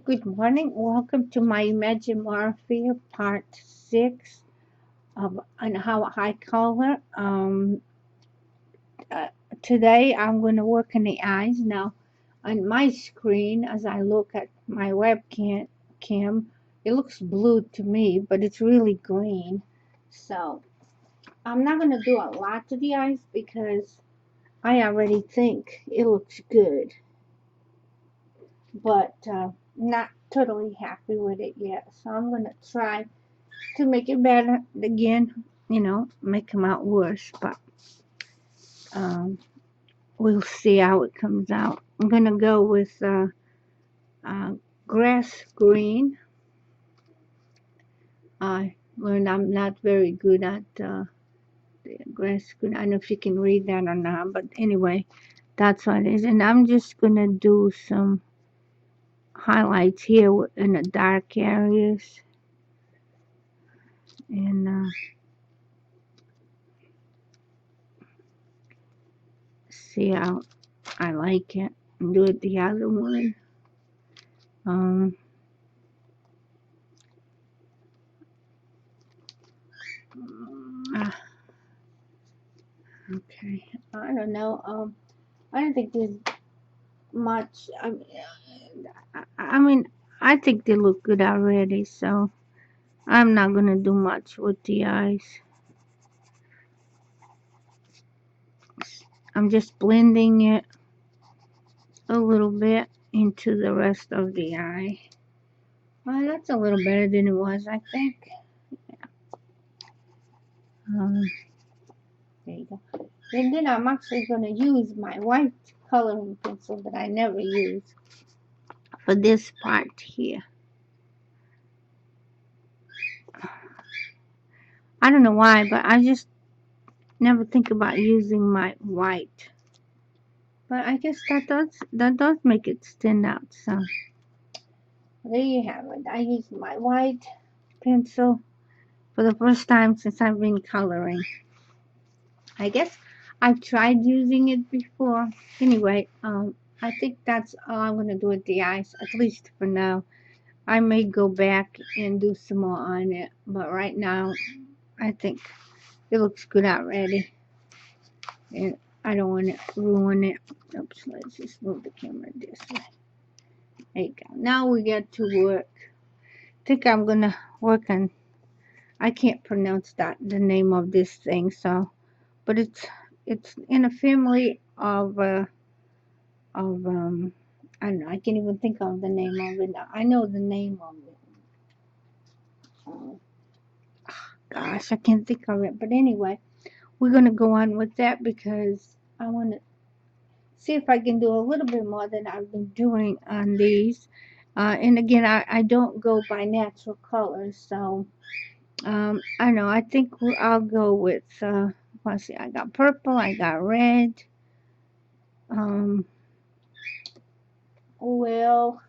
Good morning. Welcome to my Imagimorphia Part 6 of on how I color. Uh, Today I'm going to work on the eyes. Now, on my screen, as I look at my webcam, it looks blue to me, but it's really green. So I'm not going to do a lot to the eyes because I already think it looks good, but not totally happy with it yet. So I'm going to try to make it better again, make them out worse, but um, we'll see how it comes out. I'm gonna go with uh, grass green. I learned I'm not very good at the grass green. I don't know if you can read that or not, but anyway, that's what it is. And I'm just gonna do some highlights here in the dark areas and see how I like it. And do it the other one. Um, ah, okay. I don't know. I don't think there's much. I mean, I think they look good already, so I'm not gonna do much with the eyes. I'm just blending it a little bit into the rest of the eye. Well, that's a little better than it was, I think. Um, there you go. And then I'm actually gonna use my white coloring pencil that I never use for this part here. I don't know why, but I just never think about using my white. But I guess that does make it stand out. So there you have it. I used my white pencil for the first time since I've been coloring. I guess I've tried using it before. Anyway, I think that's all I'm gonna do with the eyes, at least for now. I may go back and do some more on it, but right now I think it looks good already. And I don't want to ruin it. Oops, let's just move the camera this way. There you go. Now we get to work. I think I'm gonna work on. I can't pronounce the name of this thing. So, but it's in a family of I don't know. I can't even think of the name of it now. I know the name of it. Oh, gosh, I can't think of it. But anyway, we're gonna go on with that because I want to see if I can do a little bit more than I've been doing on these. And again, I don't go by natural colors, so I don't know. I think I'll go with, let's see, I got purple, I got red. Um, well,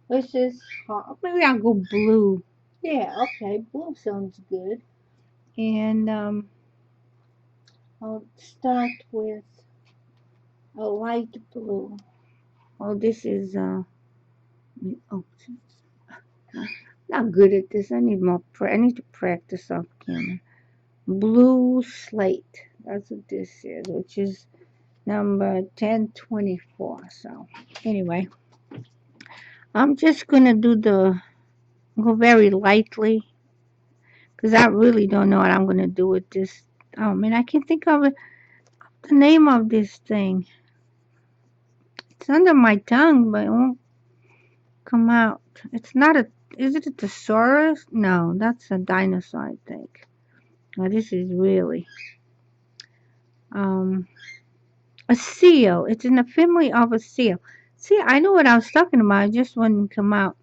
let's just, maybe I'll go blue. Yeah, okay, blue sounds good. And I'll start with a light blue. Oh, this is, oh, not good at this. I need more. I need to practice off camera. Blue slate. That's what this is, which is number 1024. So anyway, I'm just gonna go very lightly because I really don't know what I'm gonna do with this. Oh man, I can't think of the name of this thing. It's under my tongue, but it won't come out. It's not a. Is it a thesaurus? No, that's a dinosaur, I think. Now this is really um a seal. It's in the family of a seal. See, I know what I was talking about. It just wouldn't come out.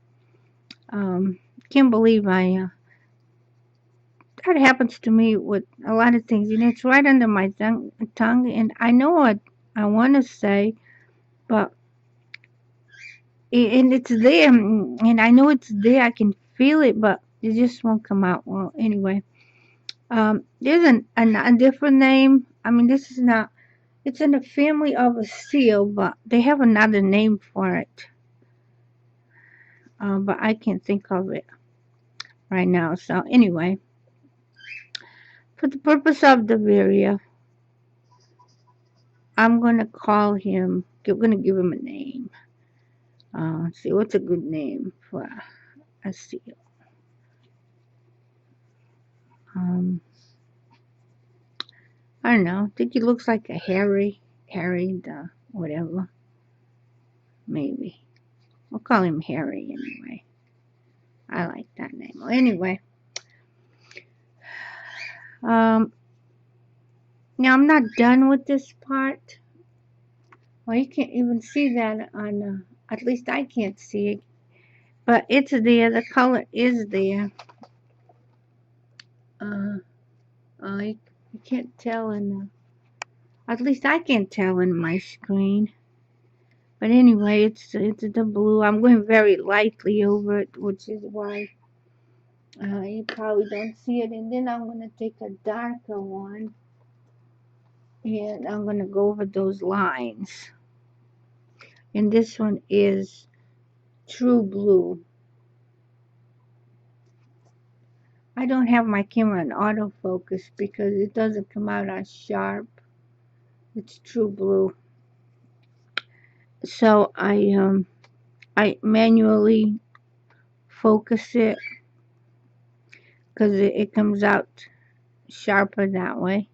Um, can't believe that happens to me with a lot of things. It's right under my tongue, and I know what I want to say, but and it's there, and I know it's there. I can feel it, but it just won't come out. Well, anyway, there's a different name. I mean, this is not. It's in the family of a seal, but they have another name for it. but I can't think of it right now. So anyway, for the purpose of the video, I'm gonna call him. I'm gonna give him a name. Let's see what's a good name for a seal. Um, I don't know. I think he looks like a Harry the whatever. Maybe we'll call him Harry anyway. I like that name. Well, anyway, now I'm not done with this part. Well, you can't even see that on. At least I can't see it, but it's there. The color is there. Uh, you can't tell in. At least I can't tell in my screen. But anyway, it's the blue. I'm going very lightly over it, which is why you probably don't see it. And then I'm going to take a darker one and I'm going to go over those lines. And this one is True Blue. I don't have my camera in autofocus because it doesn't come out as sharp. It's True Blue. So I manually focus it because it comes out sharper that way.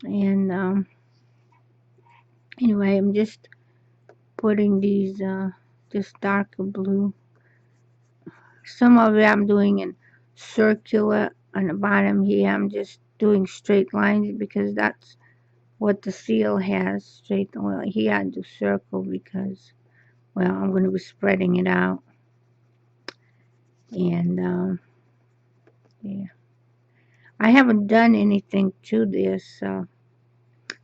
And anyway, I'm just putting these this darker blue. Some of it I'm doing in circular. On the bottom here I'm just doing straight lines because that's what the seal has. Straight. Well, here I do circle because, well, I'm going to be spreading it out. And yeah, I haven't done anything to this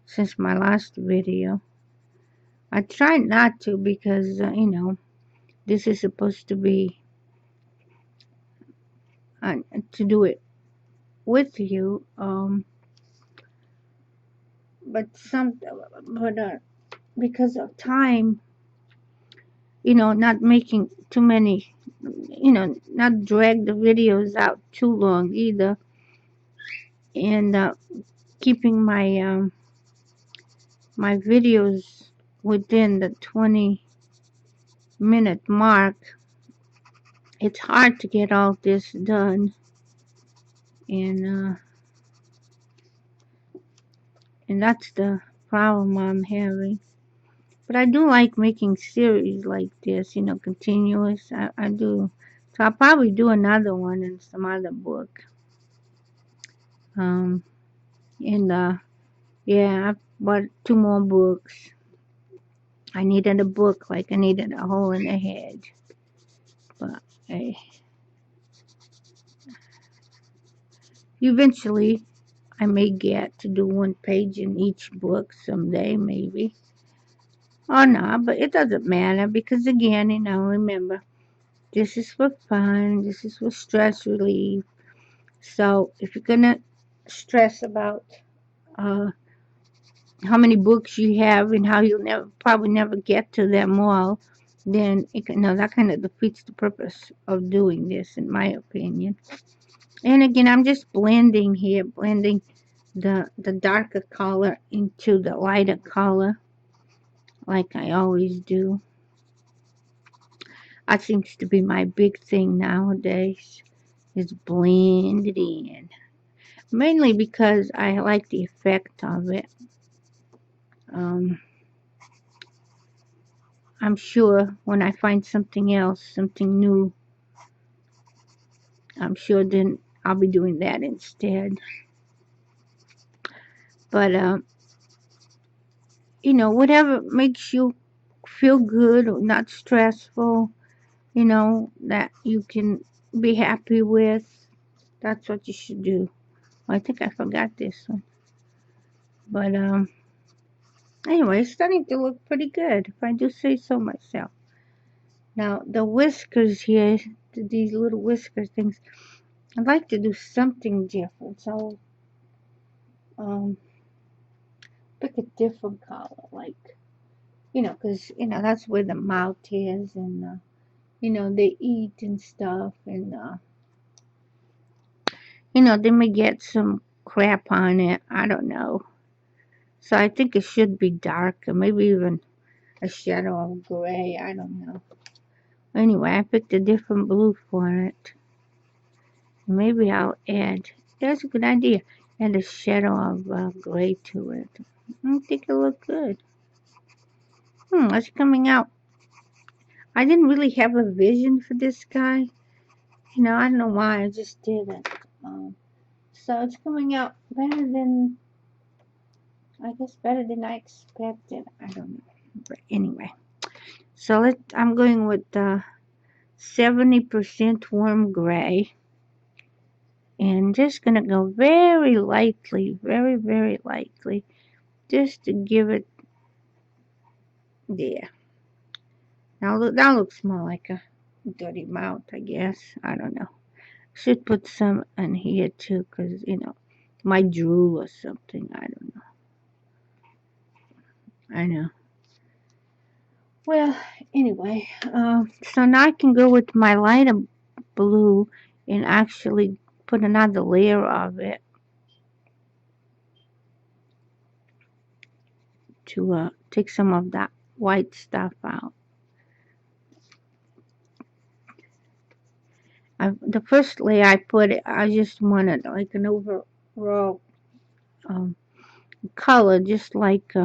since my last video. I tried not to because this is supposed to be to do it with you, but because of time, not making too many, not drag the videos out too long either, and keeping my videos within the 20-minute mark. It's hard to get all this done, and that's the problem I'm having. But I do like making series like this, continuous. I do. So I'll probably do another one in some other book. Um, and yeah, I bought 2 more books. I needed a book like I needed a hole in the head. But hey, eventually I may get to do 1 page in each book someday, maybe. Or not, but it doesn't matter because again, remember, this is for fun. This is for stress relief. So if you're gonna stress about how many books you have and how you'll probably never get to them all, then that kind of defeats the purpose of doing this, in my opinion. And again, I'm just blending here, blending the darker color into the lighter color, like I always do. That seems to be my big thing nowadays, is blend it in. Mainly because I like the effect of it. I'm sure when I find something else, something new, I'm sure then I'll be doing that instead. But, whatever makes you feel good or not stressful, that you can be happy with, that's what you should do. Well, I think I forgot this one. But, anyway, it's starting to look pretty good, if I do say so myself. Now, the whiskers here, these little whisker things, I'd like to do something different. So, pick a different color, like, because, that's where the mouth is, and you know, they eat and stuff, and they may get some crap on it. I don't know. So I think it should be darker, maybe even a shadow of gray. I don't know. Anyway, I picked a different blue for it. Maybe I'll add. That's a good idea. Add a shadow of gray to it. I think it'll look good. It's coming out. I didn't really have a vision for this guy. I don't know why. I just didn't. So it's coming out better than, I guess, better than I expected. I don't know. But anyway, so I'm going with 70% warm gray. And just going to go very lightly, very, very lightly, just to give it there. Now that looks more like a dirty mouth, I guess. I don't know. Should put some in here too, because, my drool or something. I don't know. I know. Well, anyway, so now I can go with my lighter blue and actually put another layer of it to take some of that white stuff out. The first layer I put, I just wanted like an overall color, just like,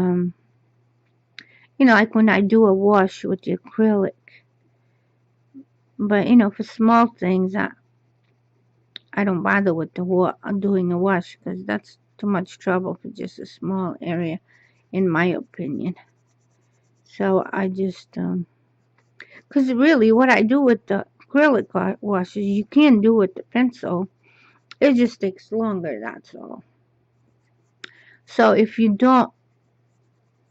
like when I do a wash with the acrylic. But, for small things, I don't bother with doing a wash because that's too much trouble for just a small area, in my opinion. So I just, because really what I do with the acrylic washes, you can do with the pencil. It just takes longer, that's all. So if you don't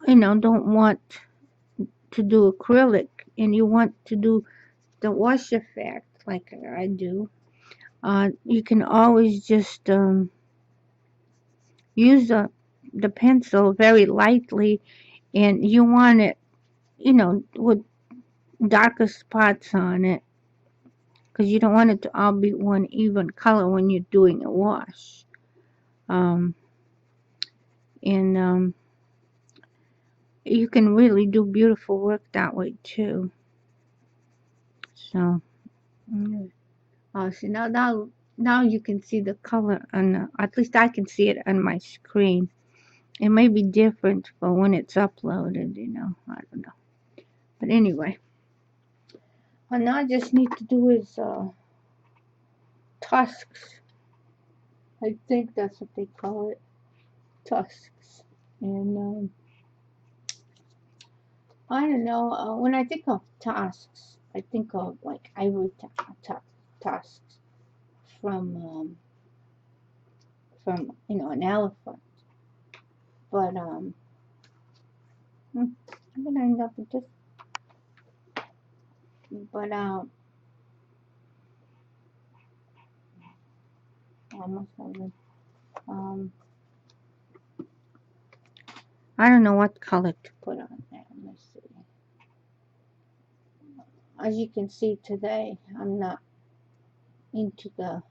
want to do acrylic and you want to do the wash effect like I do, you can always just use the pencil very lightly, and you want it, with darker spots on it, because you don't want it to all be one even color when you're doing a wash. And you can really do beautiful work that way too. So, see now you can see the color on at least I can see it on my screen. It may be different for when it's uploaded, I don't know. But anyway, what now I just need to do is tusks. I think that's what they call it, tusks. And I don't know. When I think of tusks, I think of like ivory tusks from an elephant. But I'm gonna end up with this. But almost over. I don't know what color to put on there. Let me see. As you can see today, I'm not into the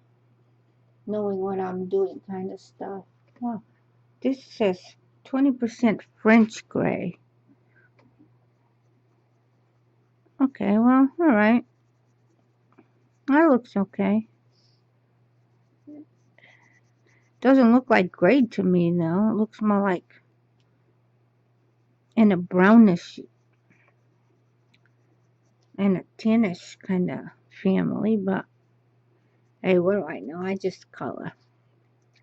knowing what I'm doing kind of stuff. Well, this says 20% French gray. Okay, well, alright. That looks okay. Doesn't look like gray to me, though. It looks more like in a brownish and a tannish kind of family, but hey, what do I know? I just color.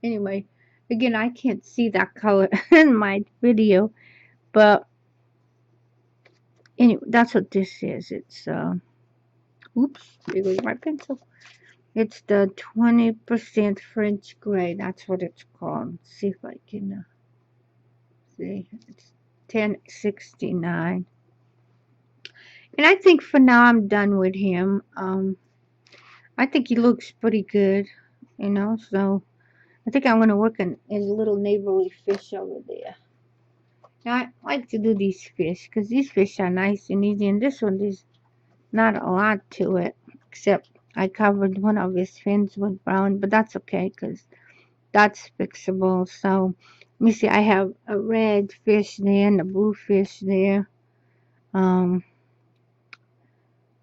Anyway, again, I can't see that color in my video, but anyway, that's what this is. It's, oops, there goes my pencil. It's the 20% French gray. That's what it's called. Let's see if I can see. It's 1069. And I think for now I'm done with him. I think he looks pretty good, so I think I'm going to work on his little neighborly fish over there. Now, I like to do these fish because these fish are nice and easy, and this one is not a lot to it, except I covered one of his fins with brown, but that's okay because that's fixable. So let me see, I have a red fish there and a blue fish there. Um,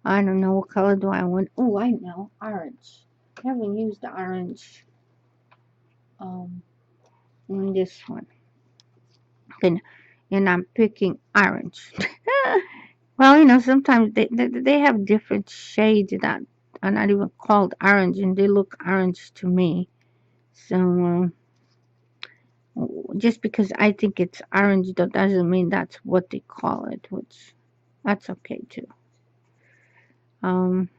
I don't know what color do I want. Oh, I know, orange. I haven't used the orange in this one. And, and I'm picking orange. Well, sometimes they have different shades that are not even called orange, and they look orange to me. So just because I think it's orange, that doesn't mean that's what they call it, which that's okay too. Um,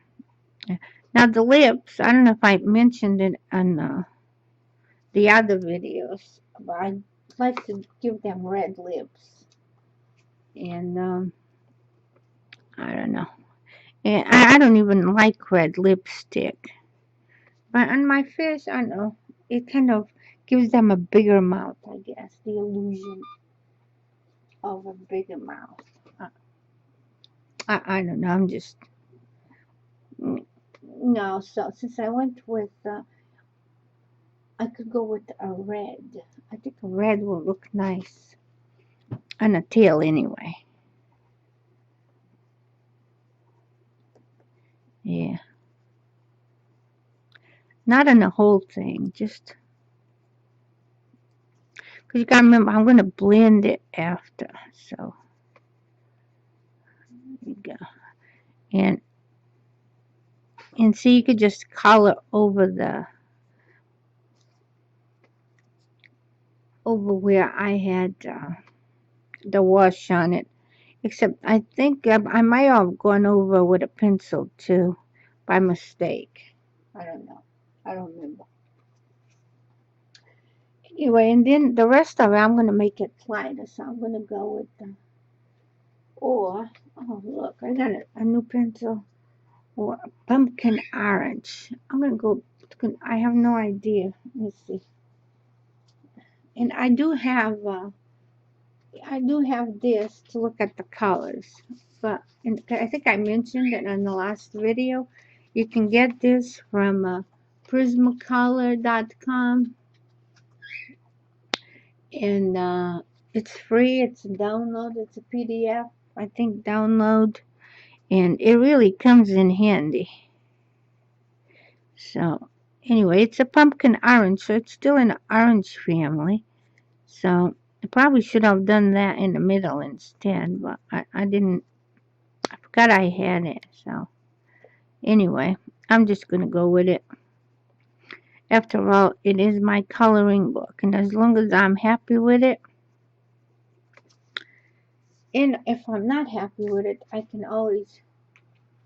Now the lips, I don't know if I mentioned it on the other videos, but I like to give them red lips, and I don't know, and I don't even like red lipstick. But on my fish, I don't know, it kind of gives them a bigger mouth, I guess, the illusion of a bigger mouth. I, I don't know, I'm just, no, so since I went with, I could go with a red. I think a red will look nice on a tail anyway. Yeah, not on the whole thing, just because you gotta remember, I'm gonna blend it after. So, there you go. And, and see, you could just color over where I had the wash on it. Except I think I might have gone over with a pencil too, by mistake. I don't know. I don't remember. Anyway, and then the rest of it, I'm gonna make it lighter. So I'm gonna go with the, or, oh look, I got a new pencil. Or pumpkin orange. I'm gonna go. I have no idea. Let's see. And I do have this to look at the colors. But and I think I mentioned it in the last video. You can get this from prismacolor.com, and it's free. It's a download. It's a PDF. I think download, and it really comes in handy. So anyway, it's a pumpkin orange, so it's still in the orange family. So I probably should have done that in the middle instead, but I didn't. I forgot I had it. So anyway, I'm just gonna go with it. After all, it is my coloring book, and as long as I'm happy with it, and if I'm not happy with it, I can always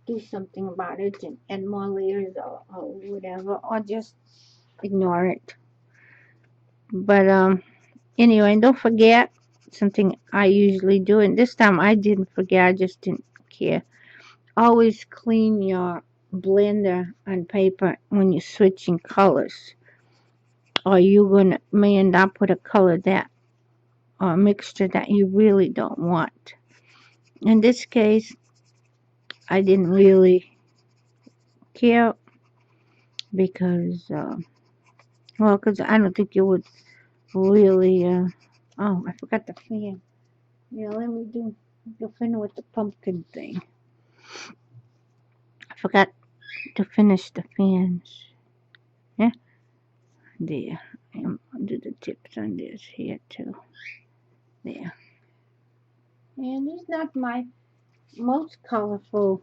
do something about it and add more layers or whatever, or just ignore it. But anyway, and don't forget something I usually do, and this time I didn't forget, I just didn't care. Always clean your blender on paper when you're switching colors, or you're gonna may end up with a color that or a mixture that you really don't want. In this case, I didn't really care because, well, because I don't think you would really. Oh, I forgot the fan. Yeah, let me do the fin with the pumpkin thing. I forgot to finish the fans. Yeah, there. I'll do the tips on this here too. There. And he's not my most colorful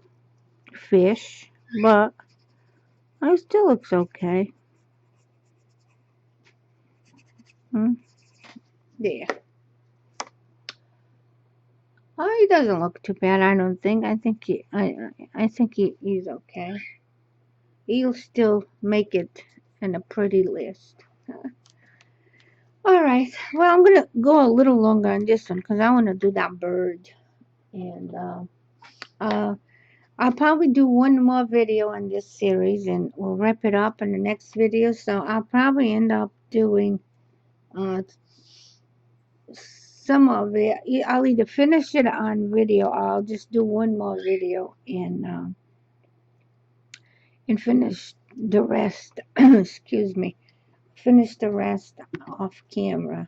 fish, but it still looks okay. Hmm? There. Oh, he doesn't look too bad. I don't think. I think he's okay. He'll still make it in a pretty list. All right. Well, I'm gonna go a little longer on this one because I want to do that bird, and uh, I'll probably do one more video on this series, and we'll wrap it up in the next video. So I'll probably end up doing uh, some of it. I'll either finish it on video or I'll just do one more video and finish the rest. Excuse me. Finish the rest off camera.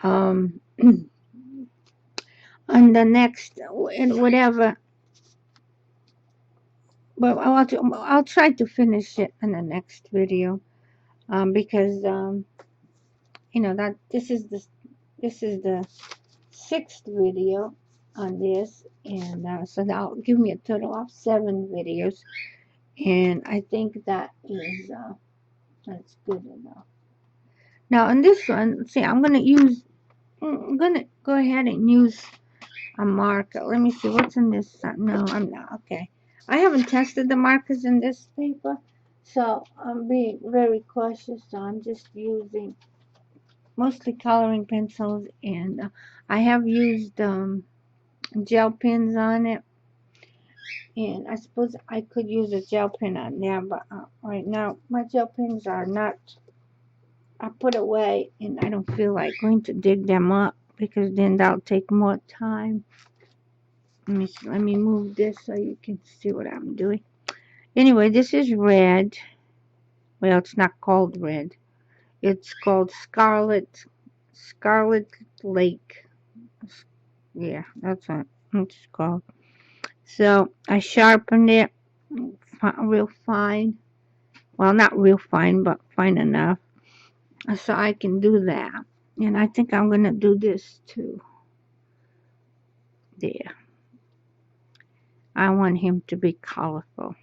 On the next, and whatever. But I'll try to finish it in the next video. Because that this is the sixth video on this, and so that'll give me a total of 7 videos, and I think that's good enough. Now on this one, see, I'm gonna go ahead and use a marker. Let me see what's in this. No, I'm not. Okay, I haven't tested the markers in this paper, so I'm being very cautious. So I'm just using mostly coloring pencils, and I have used gel pens on it, and I suppose I could use a gel pen on there, but right now my gel pens are not, I put away, and I don't feel like going to dig them up because then that'll take more time. Let me move this so you can see what I'm doing. Anyway, this is red. Well, it's not called red. It's called Scarlet Lake. Yeah, that's what it's called. So I sharpened it real fine. Well, not real fine, but fine enough. So I can do that. And I think I'm going to do this too. There. I want him to be colorful.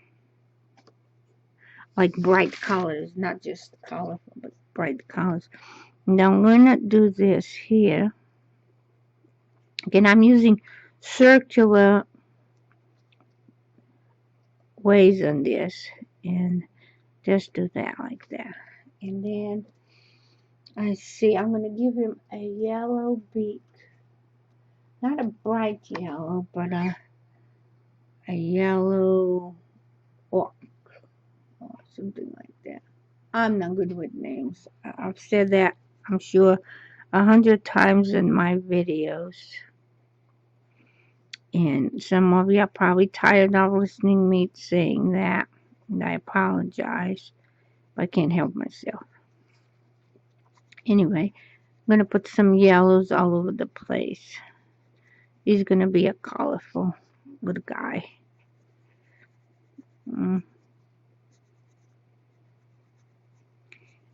Like bright colors, not just colorful, but bright colors. Now I'm going to do this here. Again, I'm using circular ways on this. And just do that like that. And then I see I'm going to give him a yellow beak. Not a bright yellow, but a yellow orc or something like that. I'm not good with names. I've said that, I'm sure, 100 times in my videos. And some of you are probably tired of listening me saying that. And I apologize, but I can't help myself. Anyway, I'm going to put some yellows all over the place. He's going to be a colorful little guy.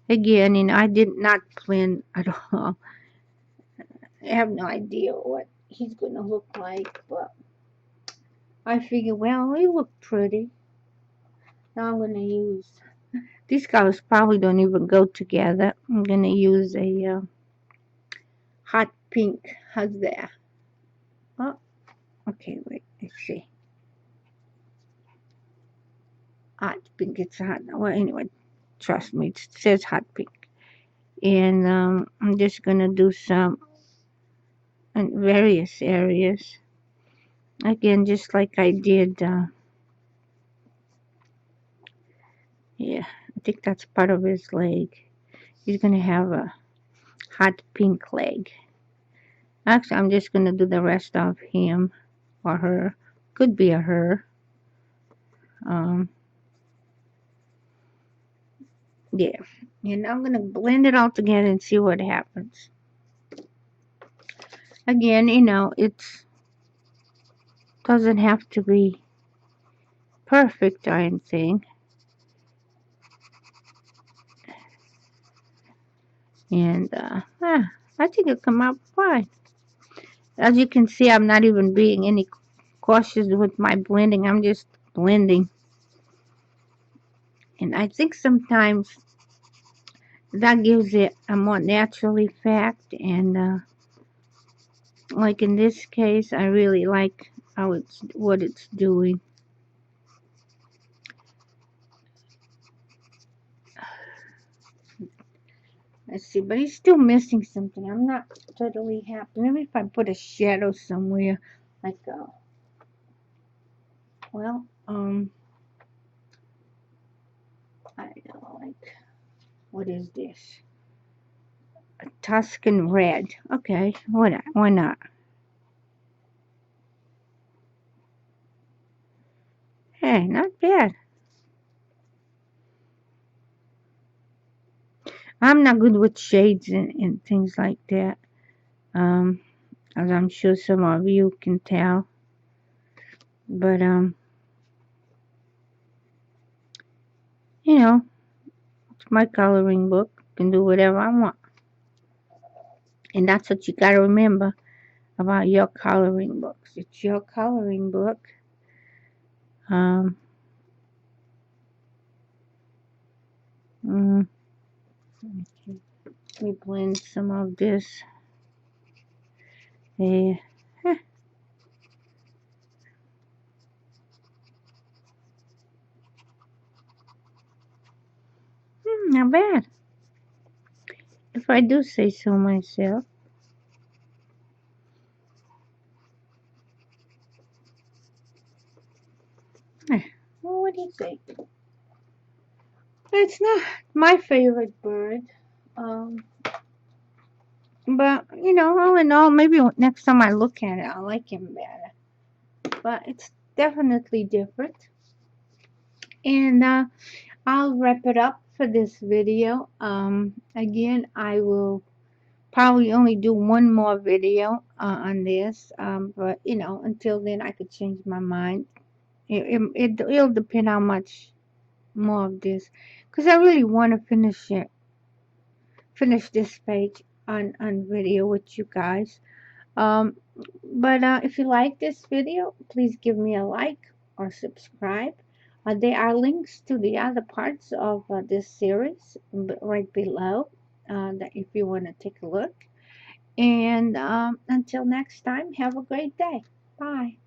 Again, I did not plan at all. I have no idea what he's going to look like, but I figure, well, he looked pretty. Now I'm going to use, these colors probably don't even go together. I'm going to use a hot pink. How's that? Oh, okay, wait, let's see. Hot pink, it's hot. Well, anyway, trust me, it says hot pink. And I'm just going to do some in various areas. Again, just like I did, yeah, I think that's part of his leg. He's going to have a hot pink leg. Actually, I'm just going to do the rest of him or her. Could be a her. Yeah. And I'm going to blend it all together and see what happens. Again, it doesn't have to be perfect or anything. And I think it'll come out fine. As you can see, I'm not even being any cautious with my blending. I'm just blending. And I think sometimes that gives it a more natural effect. And like in this case, I really like what it's doing. Let's see, but he's still missing something. I'm not totally happy. Maybe if I put a shadow somewhere, like I don't know, like, what is this? Tuscan red. Okay, why not? Hey, not bad. I'm not good with shades and things like that. Um, as I'm sure some of you can tell. But you know, it's my coloring book. I can do whatever I want. And that's what you gotta remember about your coloring books. It's your coloring book. Um, mm, let me blend some of this. Yeah. Huh, not bad. If I do say so myself. Eh, well, what do you think? It's not my favorite bird. Um, but all in all, maybe next time I look at it, I'll like him better. But it's definitely different. And I'll wrap it up for this video. Again, I will probably only do one more video on this. But until then, I could change my mind. It'll depend how much more of this, because I really want to finish this page on video with you guys. Um, but if you like this video, please give me a like or subscribe. There are links to the other parts of this series right below that if you want to take a look. And until next time, have a great day. Bye.